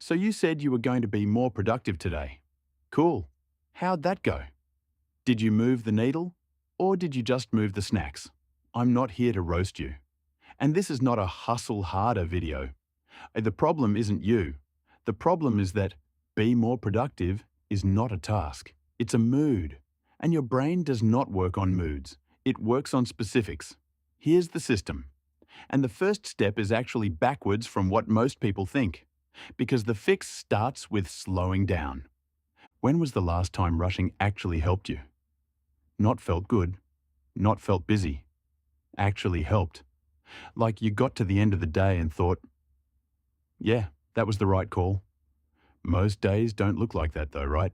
So you said you were going to be more productive today. Cool. How'd that go? Did you move the needle? Or did you just move the snacks? I'm not here to roast you. And this is not a hustle harder video. The problem isn't you. The problem is that be more productive is not a task. It's a mood. And your brain does not work on moods. It works on specifics. Here's the system. And the first step is actually backwards from what most people think. Because the fix starts with slowing down. When was the last time rushing actually helped you? Not felt good, not felt busy. Actually helped. Like you got to the end of the day and thought, yeah, that was the right call. Most days don't look like that though, right?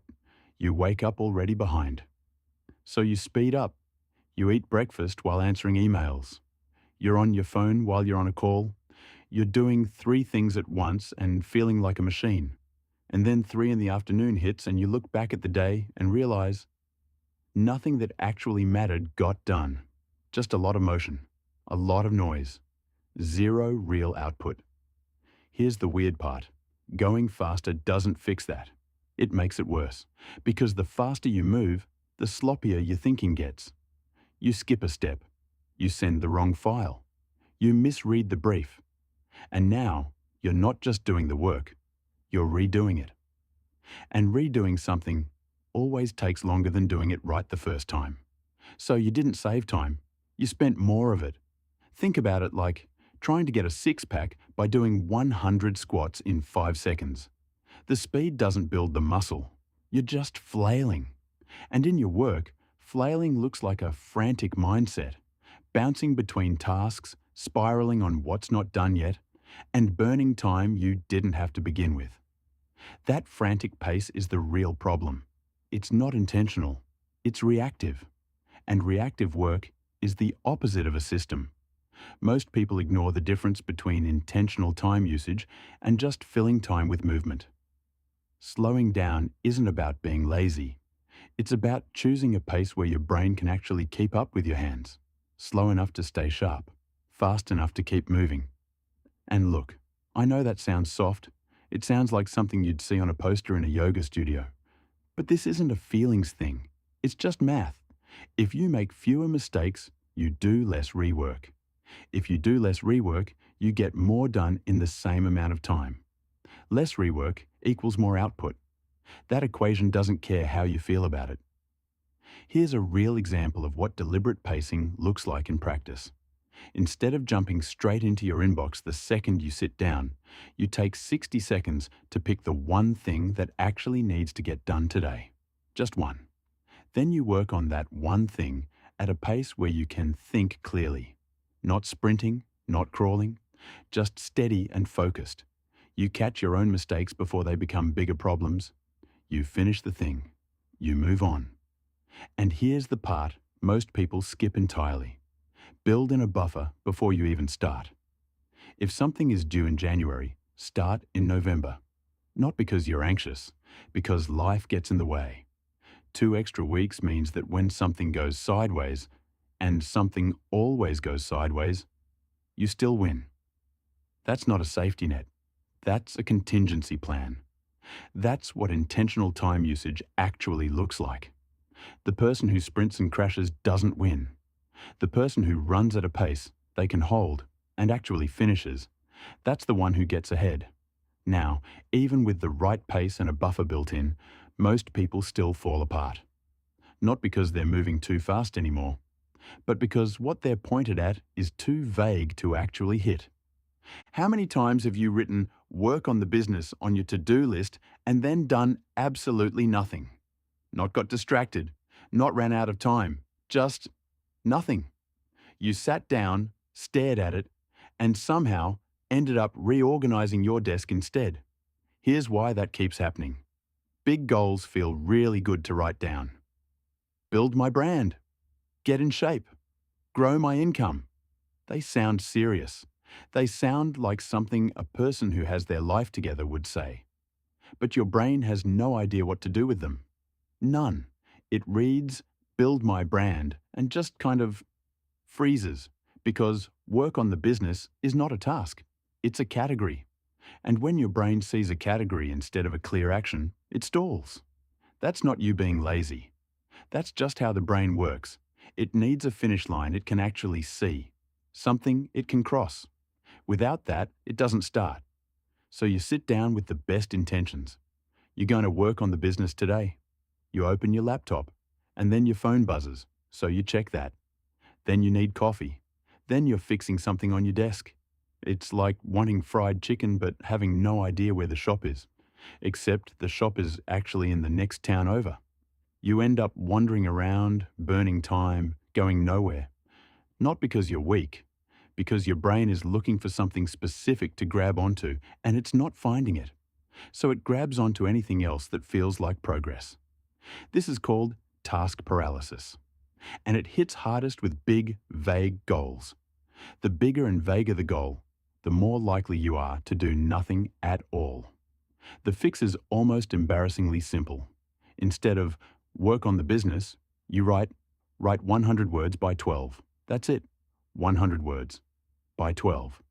You wake up already behind. So you speed up. You eat breakfast while answering emails. You're on your phone while you're on a call. You're doing 3 things at once and feeling like a machine. And then 3 in the afternoon hits and you look back at the day and realize nothing that actually mattered got done. Just a lot of motion, a lot of noise, 0 real output. Here's the weird part. Going faster doesn't fix that. It makes it worse. Because the faster you move, the sloppier your thinking gets. You skip a step. You send the wrong file. You misread the brief. And now, you're not just doing the work, you're redoing it. And redoing something always takes longer than doing it right the first time. So you didn't save time, you spent more of it. Think about it like trying to get a six-pack by doing 100 squats in 5 seconds. The speed doesn't build the muscle, you're just flailing. And in your work, flailing looks like a frantic mindset, bouncing between tasks, spiraling on what's not done yet, and burning time you didn't have to begin with. That frantic pace is the real problem. It's not intentional, it's reactive. And reactive work is the opposite of a system. Most people ignore the difference between intentional time usage and just filling time with movement. Slowing down isn't about being lazy. It's about choosing a pace where your brain can actually keep up with your hands. Slow enough to stay sharp, fast enough to keep moving. And look, I know that sounds soft. It sounds like something you'd see on a poster in a yoga studio. But this isn't a feelings thing. It's just math. If you make fewer mistakes, you do less rework. If you do less rework, you get more done in the same amount of time. Less rework equals more output. That equation doesn't care how you feel about it. Here's a real example of what deliberate pacing looks like in practice. Instead of jumping straight into your inbox the second you sit down, you take 60 seconds to pick the one thing that actually needs to get done today. Just one. Then you work on that one thing at a pace where you can think clearly. Not sprinting, not crawling, just steady and focused. You catch your own mistakes before they become bigger problems. You finish the thing. You move on. And here's the part most people skip entirely. Build in a buffer before you even start. If something is due in January, start in November. Not because you're anxious, because life gets in the way. 2 extra weeks means that when something goes sideways, and something always goes sideways, you still win. That's not a safety net. That's a contingency plan. That's what intentional time usage actually looks like. The person who sprints and crashes doesn't win. The person who runs at a pace they can hold and actually finishes, that's the one who gets ahead. Now, even with the right pace and a buffer built in, most people still fall apart. Not because they're moving too fast anymore, but because what they're pointed at is too vague to actually hit. How many times have you written "work on the business" on your to-do list and then done absolutely nothing? Not got distracted, not ran out of time, just nothing. You sat down, stared at it, and somehow ended up reorganizing your desk instead. Here's why that keeps happening. Big goals feel really good to write down. Build my brand. Get in shape. Grow my income. They sound serious. They sound like something a person who has their life together would say. But your brain has no idea what to do with them. None. It reads, "build my brand," and just kind of freezes, because work on the business is not a task. It's a category. And when your brain sees a category instead of a clear action, it stalls. That's not you being lazy. That's just how the brain works. It needs a finish line it can actually see, something it can cross. Without that, it doesn't start. So you sit down with the best intentions. You're going to work on the business today. You open your laptop, and then your phone buzzes, so you check that. Then you need coffee. Then you're fixing something on your desk. It's like wanting fried chicken but having no idea where the shop is, except the shop is actually in the next town over. You end up wandering around, burning time, going nowhere. Not because you're weak, because your brain is looking for something specific to grab onto and it's not finding it. So it grabs onto anything else that feels like progress. This is called task paralysis. And it hits hardest with big, vague goals. The bigger and vaguer the goal, the more likely you are to do nothing at all. The fix is almost embarrassingly simple. Instead of work on the business, you write 100 words by 12. That's it. 100 words by 12.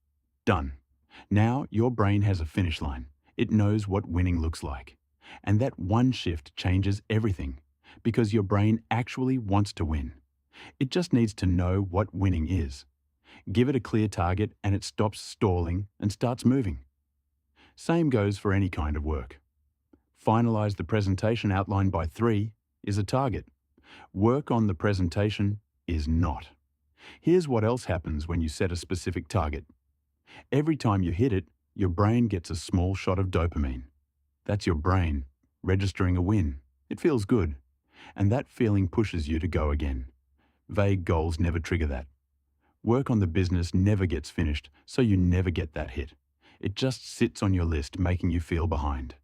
Done. Now your brain has a finish line. It knows what winning looks like. And that one shift changes everything because your brain actually wants to win. It just needs to know what winning is. Give it a clear target and it stops stalling and starts moving. Same goes for any kind of work. Finalize the presentation outlined by 3 is a target. Work on the presentation is not. Here's what else happens when you set a specific target. Every time you hit it, your brain gets a small shot of dopamine. That's your brain registering a win. It feels good. And that feeling pushes you to go again. Vague goals never trigger that. Work on the business never gets finished, so you never get that hit. It just sits on your list, making you feel behind.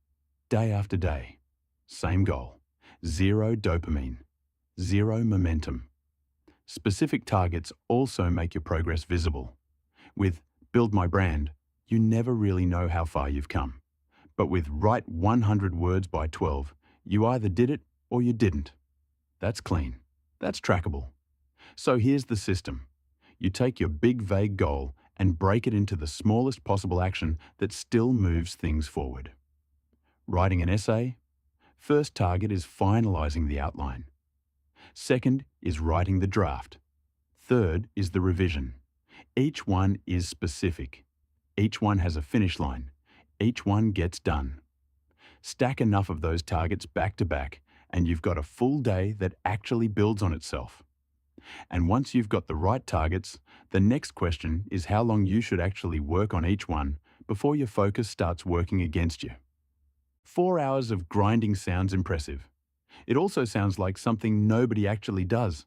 Day after day. Same goal. 0 dopamine. 0 momentum. Specific targets also make your progress visible. With Build My Brand, you never really know how far you've come. But with Write 100 words by 12, you either did it or you didn't. That's clean. That's trackable. So here's the system. You take your big vague goal and break it into the smallest possible action that still moves things forward. Writing an essay? First target is finalizing the outline. Second is writing the draft. Third is the revision. Each one is specific. Each one has a finish line. Each one gets done. Stack enough of those targets back to back, and you've got a full day that actually builds on itself. And once you've got the right targets, the next question is how long you should actually work on each one before your focus starts working against you. 4 hours of grinding sounds impressive. It also sounds like something nobody actually does,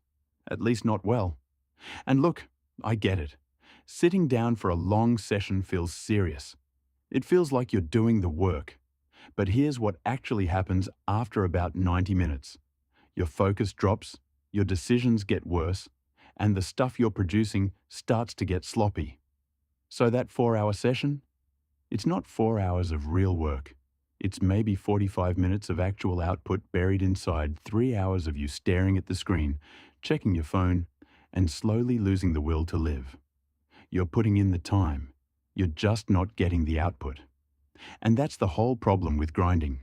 at least not well. And look, I get it. Sitting down for a long session feels serious. It feels like you're doing the work. But here's what actually happens after about 90 minutes. Your focus drops, your decisions get worse, and the stuff you're producing starts to get sloppy. So that 4-hour session? It's not 4 hours of real work. It's maybe 45 minutes of actual output buried inside 3 hours of you staring at the screen, checking your phone, and slowly losing the will to live. You're putting in the time. You're just not getting the output. And that's the whole problem with grinding.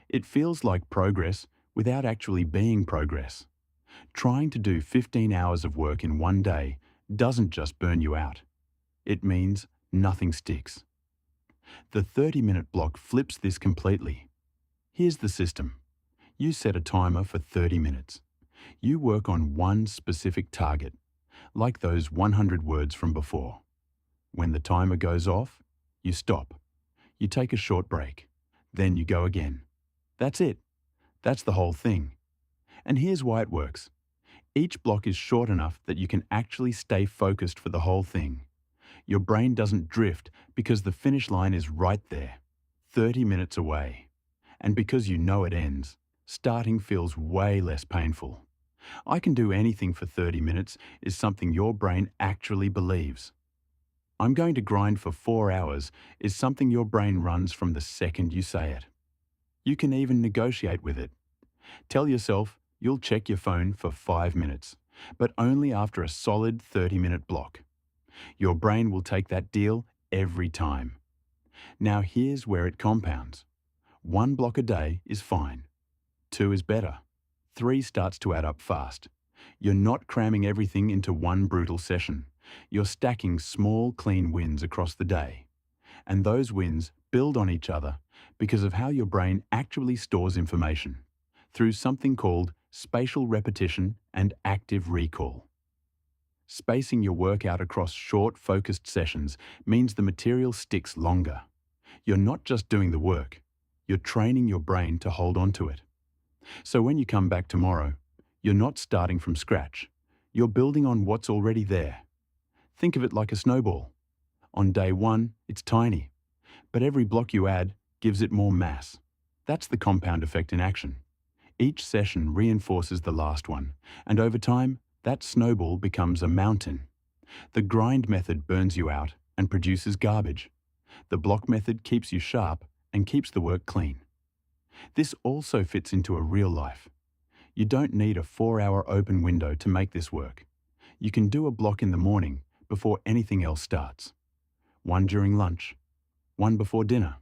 It feels like progress without actually being progress. Trying to do 15 hours of work in one day doesn't just burn you out. It means nothing sticks. The 30-minute block flips this completely. Here's the system. You set a timer for 30 minutes. You work on one specific target, like those 100 words from before. When the timer goes off, you stop. You take a short break. Then you go again. That's it. That's the whole thing. And here's why it works. Each block is short enough that you can actually stay focused for the whole thing. Your brain doesn't drift because the finish line is right there, 30 minutes away. And because you know it ends, starting feels way less painful. I can do anything for 30 minutes is something your brain actually believes. I'm going to grind for 4 hours is something your brain runs from the second you say it. You can even negotiate with it. Tell yourself you'll check your phone for 5 minutes, but only after a solid 30-minute block. Your brain will take that deal every time. Now here's where it compounds. 1 block a day is fine. 2 is better. 3 starts to add up fast. You're not cramming everything into one brutal session. You're stacking small, clean wins across the day. And those wins build on each other because of how your brain actually stores information, through something called spatial repetition and active recall. Spacing your work out across short, focused sessions means the material sticks longer. You're not just doing the work, you're training your brain to hold on to it. So when you come back tomorrow, you're not starting from scratch. You're building on what's already there. Think of it like a snowball. On day 1, it's tiny, but every block you add gives it more mass. That's the compound effect in action. Each session reinforces the last one, and over time, that snowball becomes a mountain. The grind method burns you out and produces garbage. The block method keeps you sharp and keeps the work clean. This also fits into a real life. You don't need a 4-hour open window to make this work. You can do a block in the morning before anything else starts. 1 during lunch, 1 before dinner.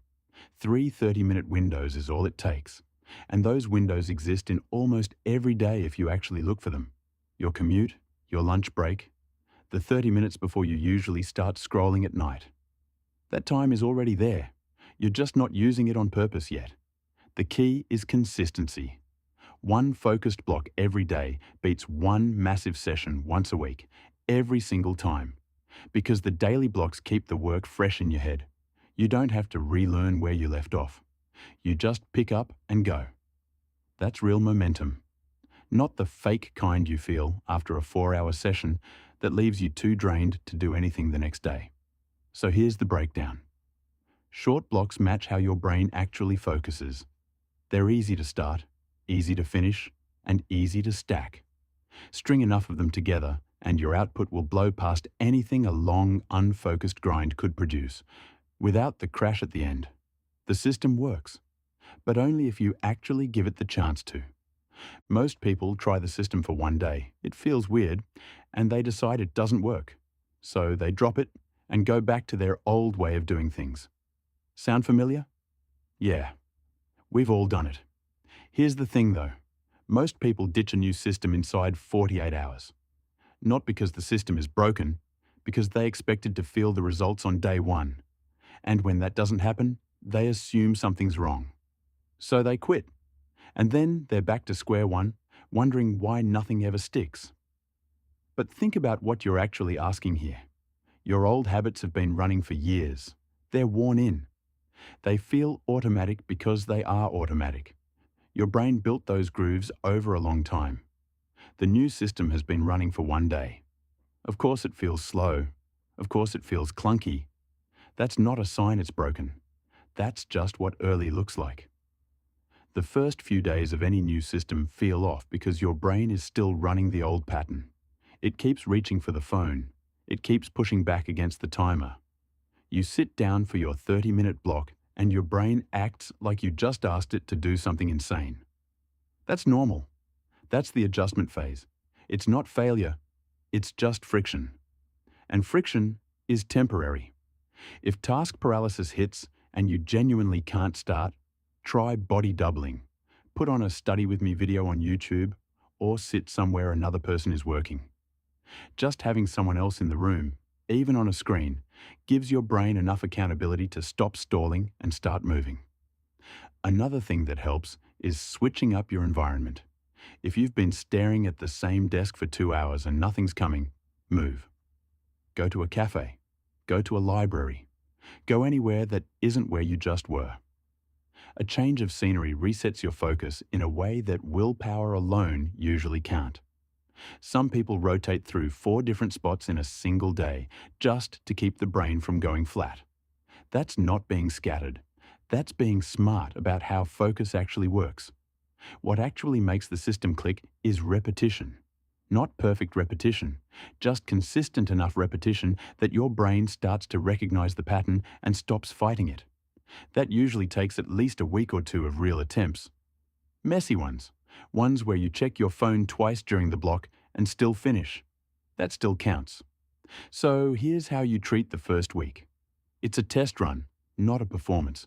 3 30-minute windows is all it takes. And those windows exist in almost every day if you actually look for them. Your commute, your lunch break, the 30 minutes before you usually start scrolling at night. That time is already there. You're just not using it on purpose yet. The key is consistency. 1 focused block every day beats 1 massive session once a week, every single time. Because the daily blocks keep the work fresh in your head. You don't have to relearn where you left off. You just pick up and go. That's real momentum. Not the fake kind you feel after a 4-hour session that leaves you too drained to do anything the next day. So here's the breakdown. Short blocks match how your brain actually focuses. They're easy to start, easy to finish, and easy to stack. String enough of them together and your output will blow past anything a long, unfocused grind could produce, without the crash at the end. The system works, but only if you actually give it the chance to. Most people try the system for 1 day. It feels weird, and they decide it doesn't work. So they drop it and go back to their old way of doing things. Sound familiar? Yeah, we've all done it. Here's the thing though. Most people ditch a new system inside 48 hours. Not because the system is broken, because they expected to feel the results on day 1. And when that doesn't happen, they assume something's wrong. So they quit. And then they're back to square one, wondering why nothing ever sticks. But think about what you're actually asking here. Your old habits have been running for years. They're worn in. They feel automatic because they are automatic. Your brain built those grooves over a long time. The new system has been running for 1 day. Of course it feels slow. Of course it feels clunky. That's not a sign it's broken. That's just what early looks like. The first few days of any new system feel off because your brain is still running the old pattern. It keeps reaching for the phone. It keeps pushing back against the timer. You sit down for your 30-minute block and your brain acts like you just asked it to do something insane. That's normal. That's the adjustment phase. It's not failure. It's just friction. And friction is temporary. If task paralysis hits and you genuinely can't start, try body doubling. Put on a study with me video on YouTube or sit somewhere another person is working. Just having someone else in the room, even on a screen, gives your brain enough accountability to stop stalling and start moving. Another thing that helps is switching up your environment. If you've been staring at the same desk for 2 hours and nothing's coming, move. Go to a cafe. Go to a library. Go anywhere that isn't where you just were. A change of scenery resets your focus in a way that willpower alone usually can't. Some people rotate through 4 different spots in a single day just to keep the brain from going flat. That's not being scattered. That's being smart about how focus actually works. What actually makes the system click is repetition. Not perfect repetition, just consistent enough repetition that your brain starts to recognize the pattern and stops fighting it. That usually takes at least a week or 2 of real attempts. Messy ones where you check your phone twice during the block and still finish. That still counts. So here's how you treat the first week. It's a test run, not a performance.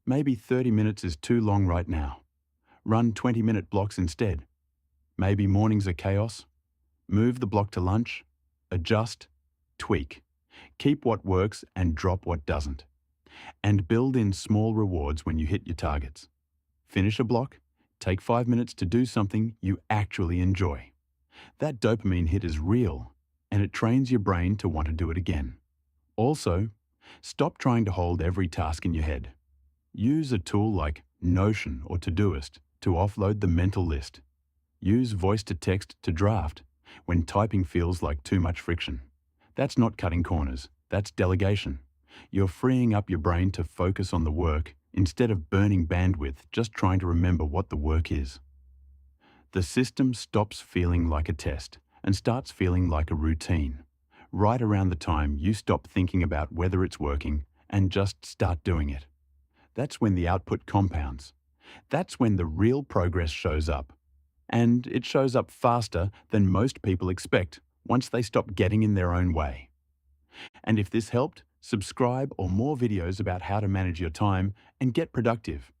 Maybe 30 minutes is too long right now. Run 20-minute blocks instead. Maybe mornings are chaos. Move the block to lunch. Adjust. Tweak. Keep what works and drop what doesn't. And build in small rewards when you hit your targets. Finish a block. Take 5 minutes to do something you actually enjoy. That dopamine hit is real, and it trains your brain to want to do it again. Also, stop trying to hold every task in your head. Use a tool like Notion or Todoist to offload the mental list. Use voice-to-text to draft when typing feels like too much friction. That's not cutting corners, that's delegation. You're freeing up your brain to focus on the work instead of burning bandwidth just trying to remember what the work is. The system stops feeling like a test and starts feeling like a routine, right around the time you stop thinking about whether it's working and just start doing it. That's when the output compounds. That's when the real progress shows up. And it shows up faster than most people expect once they stop getting in their own way. And if this helped, subscribe or more videos about how to manage your time and get productive.